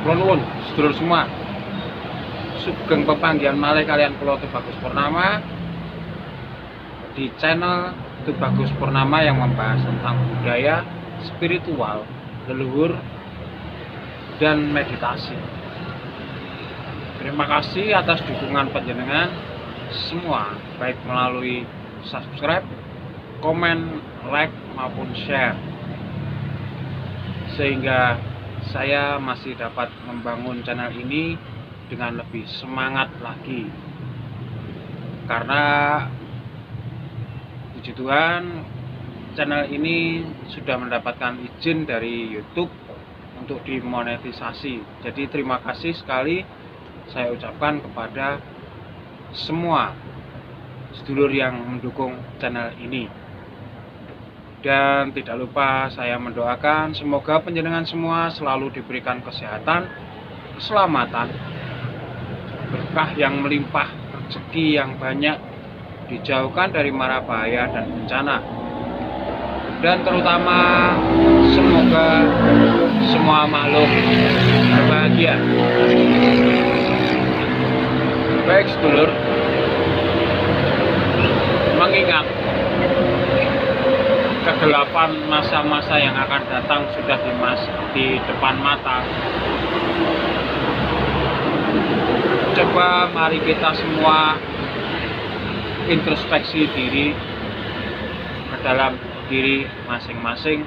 Kula nuwun sedulur semua. Sugeng pepanggihan malih kalian kula Tubagus Purnama di channel Tubagus Purnama yang membahas tentang budaya, spiritual, leluhur, dan meditasi. Terima kasih atas dukungan panjenengan semua, baik melalui subscribe, komen, like, maupun share, sehingga saya masih dapat membangun channel ini dengan lebih semangat lagi. Karena puji Tuhan, channel ini sudah mendapatkan izin dari YouTube untuk dimonetisasi. Jadi terima kasih sekali saya ucapkan kepada semua sedulur yang mendukung channel ini. Dan tidak lupa saya mendoakan semoga panjenengan semua selalu diberikan kesehatan, keselamatan, berkah yang melimpah, rezeki yang banyak, dijauhkan dari mara bahaya dan bencana. Dan terutama semoga semua makhluk berbahagia. Baik sedulur, mengingat kegelapan masa-masa yang akan datang sudah di depan mata, coba mari kita semua introspeksi diri ke dalam diri masing-masing.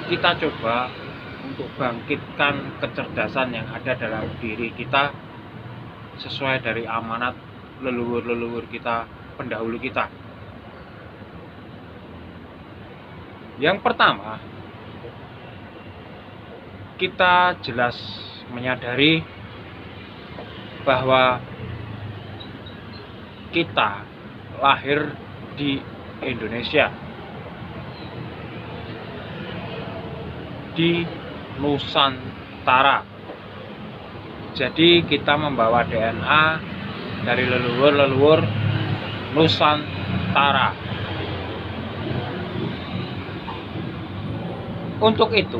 Kita coba untuk bangkitkan kecerdasan yang ada dalam diri kita sesuai dari amanat leluhur-leluhur kita, pendahulu kita. Yang pertama, kita jelas menyadari bahwa kita lahir di Indonesia, di Nusantara. Jadi kita membawa DNA dari leluhur-leluhur Nusantara. Untuk itu,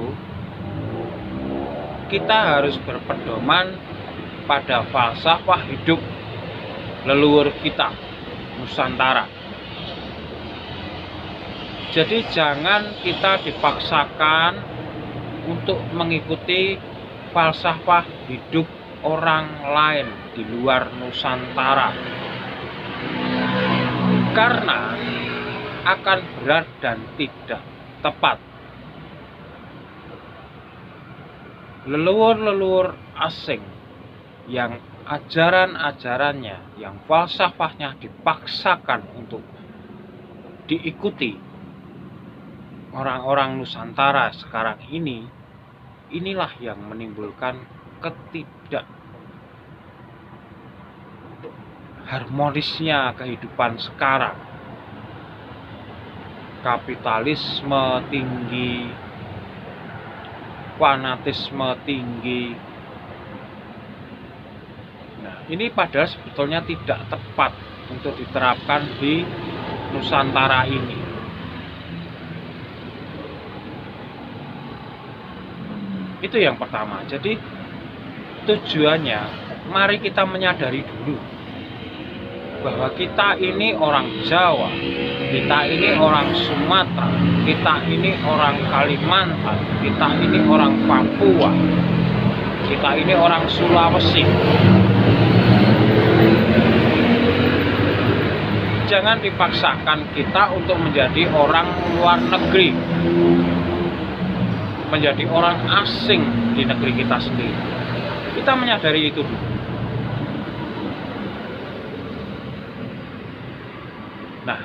kita harus berpedoman pada falsafah hidup leluhur kita, Nusantara. Jadi jangan kita dipaksakan untuk mengikuti falsafah hidup orang lain di luar Nusantara, karena akan berat dan tidak tepat. Leluhur-leluhur asing yang ajaran-ajarannya, yang falsafahnya dipaksakan untuk diikuti orang-orang Nusantara sekarang ini, inilah yang menimbulkan ketidakharmonisnya kehidupan sekarang. Kapitalisme tinggi, fanatisme tinggi. Nah, ini padahal sebetulnya tidak tepat untuk diterapkan di Nusantara ini. Itu yang pertama. Jadi tujuannya, mari kita menyadari dulu bahwa kita ini orang Jawa, kita ini orang Sumatera, kita ini orang Kalimantan, kita ini orang Papua, kita ini orang Sulawesi. Jangan dipaksakan kita untuk menjadi orang luar negeri, menjadi orang asing di negeri kita sendiri. Kita menyadari itu dulu. Nah,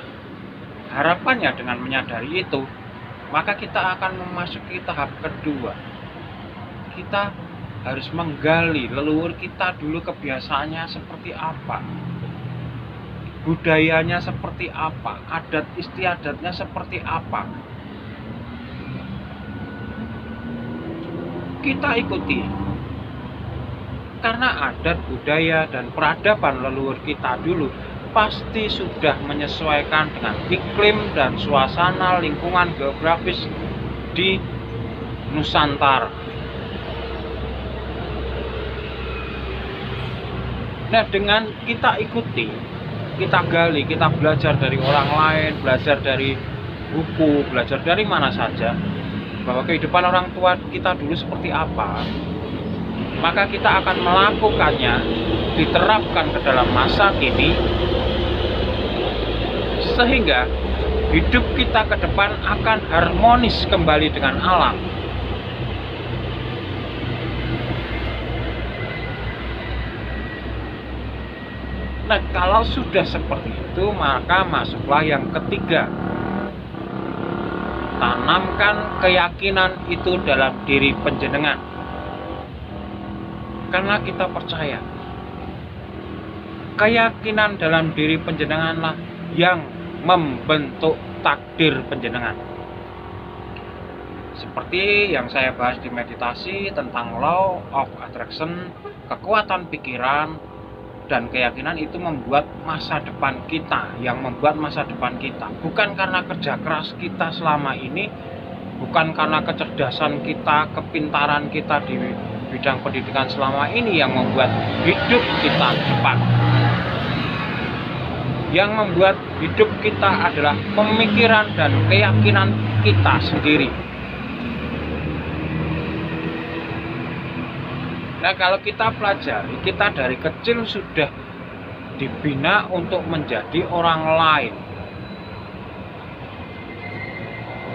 harapannya dengan menyadari itu, maka kita akan memasuki tahap kedua. Kita harus menggali leluhur kita dulu, kebiasaannya seperti apa, budayanya seperti apa, adat istiadatnya seperti apa. Kita ikuti, karena adat, budaya, dan peradaban leluhur kita dulu pasti sudah menyesuaikan dengan iklim dan suasana lingkungan geografis di Nusantara. Nah, dengan kita ikuti, kita gali, kita belajar dari orang lain, belajar dari buku, belajar dari mana saja, bahwa kehidupan orang tua kita dulu seperti apa, maka kita akan melakukannya, diterapkan ke dalam masa kini, sehingga hidup kita ke depan akan harmonis kembali dengan alam. Nah, kalau sudah seperti itu, maka masuklah yang ketiga. Tanamkan keyakinan itu dalam diri panjenengan. Karena kita percaya, keyakinan dalam diri panjenenganlah yang membentuk takdir panjenengan. Seperti yang saya bahas di meditasi tentang law of attraction, kekuatan pikiran dan keyakinan itu membuat masa depan kita, yang membuat masa depan kita. Bukan karena kerja keras kita selama ini, bukan karena kecerdasan kita, kepintaran kita di bidang pendidikan selama ini yang membuat hidup kita cepat. Yang membuat hidup kita adalah pemikiran dan keyakinan kita sendiri. Nah, kalau kita pelajari, kita dari kecil sudah dibina untuk menjadi orang lain.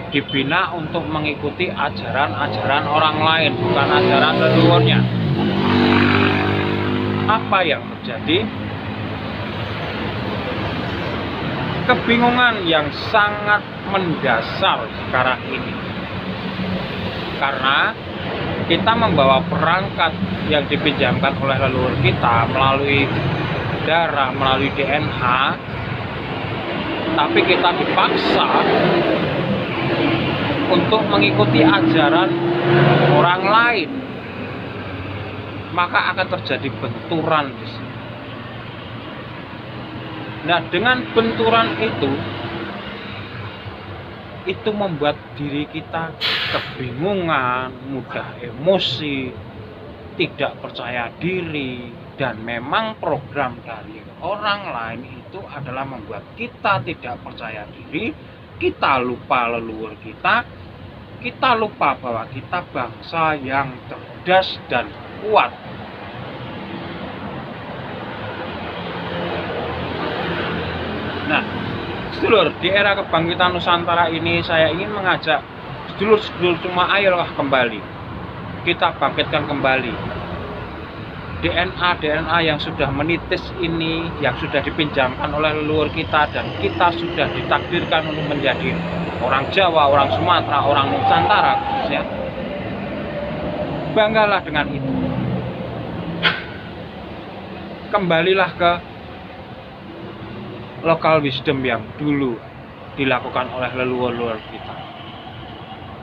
Dibina untuk mengikuti ajaran-ajaran orang lain, bukan ajaran leluhurnya. Apa yang terjadi? Kebingungan yang sangat mendasar sekarang ini. Karena kita membawa perangkat yang dipinjamkan oleh leluhur kita melalui darah, melalui DNA, tapi kita dipaksa untuk mengikuti ajaran orang lain, maka akan terjadi benturan di sini. Nah, dengan benturan itu membuat diri kita kebingungan, mudah emosi, tidak percaya diri, dan memang program dari orang lain itu adalah membuat kita tidak percaya diri, kita lupa leluhur kita lupa bahwa kita bangsa yang cerdas dan kuat. Nah, sedulur, di era kebangkitan Nusantara ini saya ingin mengajak sedulur-sedulur semua, ayolah kembali. Kita bangkitkan kembali DNA yang sudah menitis ini, yang sudah dipinjamkan oleh leluhur kita, dan kita sudah ditakdirkan untuk menjadi orang Jawa, orang Sumatera, orang Nusantara khususnya. Banggalah dengan itu. Kembalilah ke local wisdom yang dulu dilakukan oleh leluhur kita.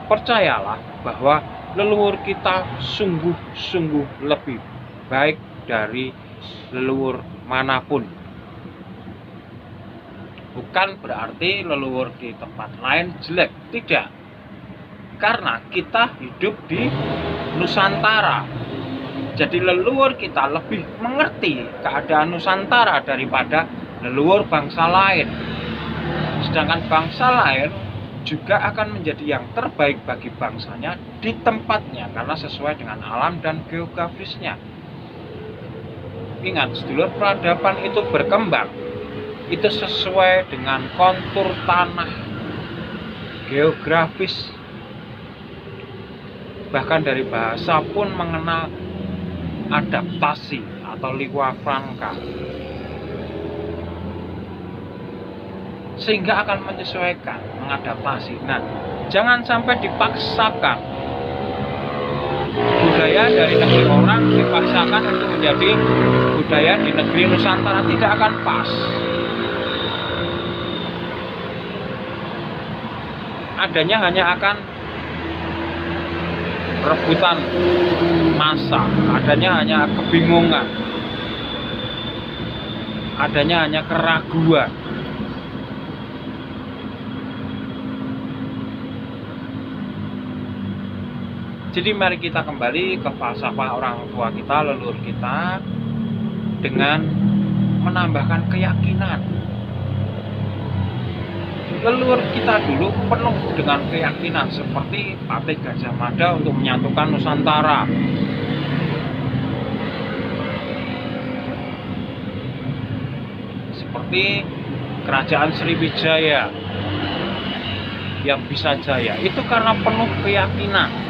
Percayalah bahwa leluhur kita sungguh-sungguh lebih baik dari leluhur manapun. Bukan berarti leluhur di tempat lain jelek, tidak. Karena kita hidup di Nusantara. Jadi leluhur kita lebih mengerti keadaan Nusantara daripada leluhur bangsa lain. Sedangkan bangsa lain juga akan menjadi yang terbaik bagi bangsanya di tempatnya karena sesuai dengan alam dan geografisnya. Ingat, sedulur, peradaban itu berkembang. Itu sesuai dengan kontur tanah, geografis. Bahkan dari bahasa pun mengenal adaptasi atau lingua franca. Sehingga akan menyesuaikan, mengadaptasi. Nah, jangan sampai dipaksakan budaya dari negeri orang dipaksakan untuk menjadi budaya di negeri Nusantara, tidak akan pas. Adanya hanya akan rebutan massa, adanya hanya kebingungan, adanya hanya keraguan. Jadi mari kita kembali ke falsafah orang tua kita, leluhur kita, dengan menambahkan keyakinan. Leluhur kita dulu penuh dengan keyakinan, seperti Patih Gajah Mada untuk menyatukan Nusantara. Seperti Kerajaan Sriwijaya yang bisa jaya, itu karena penuh keyakinan.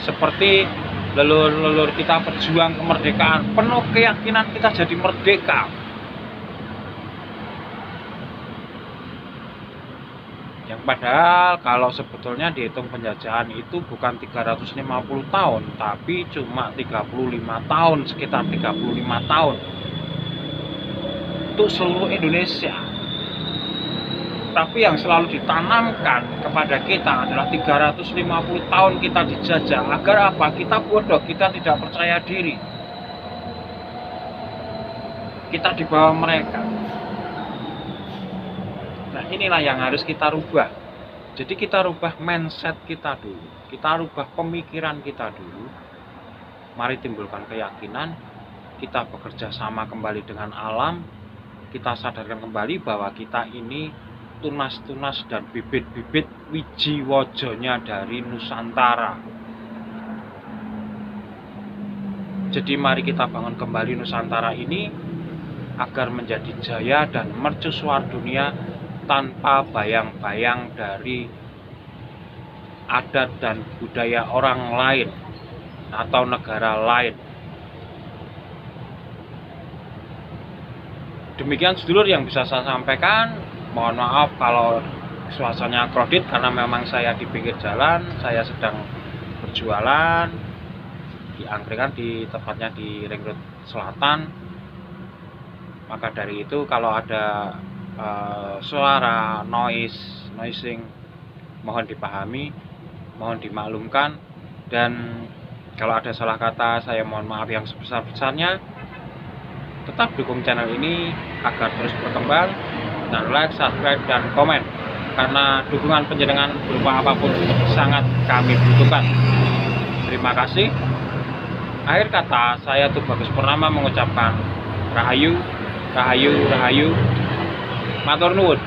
Seperti leluhur kita berjuang kemerdekaan, penuh keyakinan kita jadi merdeka. Yang padahal kalau sebetulnya dihitung penjajahan itu bukan 350 tahun, tapi cuma 35 tahun, sekitar 35 tahun untuk seluruh Indonesia. Tapi yang selalu ditanamkan kepada kita adalah 350 tahun kita dijajah. Agar apa? Kita bodoh, kita tidak percaya diri. Kita di bawah mereka. Nah, inilah yang harus kita rubah. Jadi kita rubah mindset kita dulu. Kita rubah pemikiran kita dulu. Mari timbulkan keyakinan. Kita bekerja sama kembali dengan alam. Kita sadarkan kembali bahwa kita ini tunas-tunas dan bibit-bibit wiji wojonya dari Nusantara. Jadi mari kita bangun kembali Nusantara ini agar menjadi jaya dan mercusuar dunia tanpa bayang-bayang dari adat dan budaya orang lain atau negara lain. Demikian sedulur yang bisa saya sampaikan. Mohon maaf kalau suasananya kredit karena memang saya di pinggir jalan, saya sedang berjualan di angkringan, di tepatnya di Ring Road Selatan. Maka dari itu kalau ada suara noising mohon dipahami, mohon dimaklumkan, dan kalau ada salah kata saya mohon maaf yang sebesar-besarnya. Tetap dukung channel ini agar terus berkembang, dan like, subscribe, dan komen, karena dukungan penjenengan berupa apapun sangat kami butuhkan. Terima kasih. Akhir kata, saya Tubagus Purnama mengucapkan Rahayu, Rahayu, Rahayu, Matur nuwun.